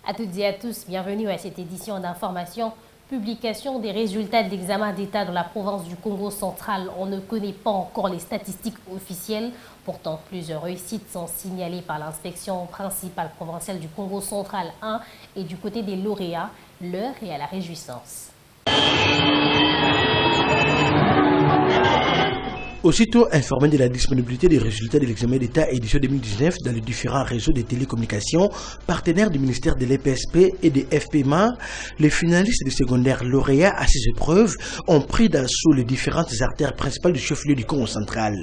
À toutes et à tous, bienvenue à cette édition d'information. Publication des résultats de l'examen d'État dans la province du Congo central. On ne connaît pas encore les statistiques officielles. Pourtant, plusieurs réussites sont signalées par l'inspection principale provinciale du Congo central 1 et du côté des lauréats. L'heure est à la réjouissance. Aussitôt informé de la disponibilité des résultats de l'examen d'État édition 2019 dans les différents réseaux de télécommunications, partenaires du ministère de l'EPSP et des FPMA, les finalistes de secondaire lauréats à ces épreuves ont pris d'assaut les différentes artères principales du chef-lieu du Congo central.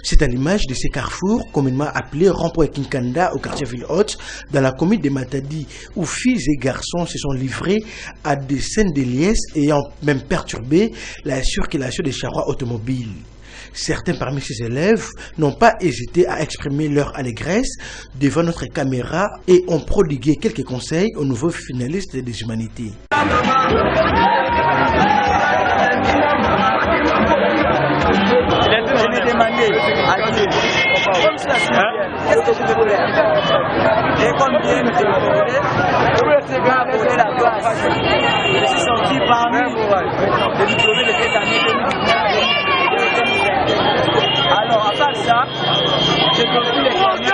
C'est à l'image de ces carrefours, communément appelés rond-point Kinkanda au quartier Ville-Haute, dans la commune de Matadi, où filles et garçons se sont livrés à des scènes de liesse ayant même perturbé la circulation des charrois automobiles. Certains parmi ces élèves n'ont pas hésité à exprimer leur allégresse devant notre caméra et ont prodigué quelques conseils aux nouveaux finalistes des humanités. Je vais demander à Dieu, comme cela se vient, qu'est-ce que je vais faire? Et comme bien me demander, je vais aborder la classe. Je suis sorti parmi les diplômés de cette année 2019. Alors, à part ça, j'ai compris les premiers.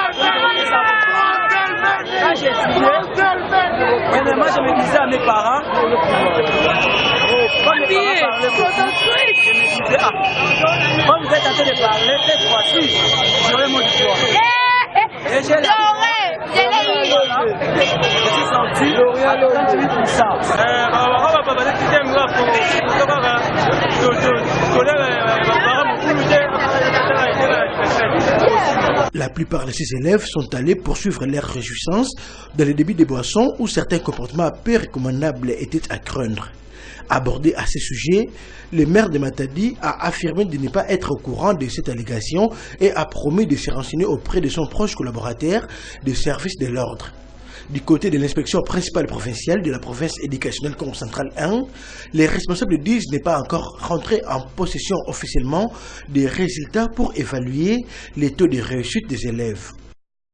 Quand j'ai étudié, premièrement, je me disais à mes parents, quand mes parents parlaient beaucoup, je me disais, comme vous êtes en train de parler, cette fois-ci, j'aurai mon diplôme. Et j'ai je suis sorti à 38%. La plupart de ces élèves sont allés poursuivre leur réjouissance dans les débits de boissons où certains comportements peu recommandables étaient à craindre. Abordé à ce sujet, le maire de Matadi a affirmé de ne pas être au courant de cette allégation et a promis de se renseigner auprès de son proche collaborateur des services de l'ordre. Du côté de l'inspection principale provinciale de la province éducationnelle Congo central 1, les responsables disent ne pas encore rentrer en possession officiellement des résultats pour évaluer les taux de réussite des élèves.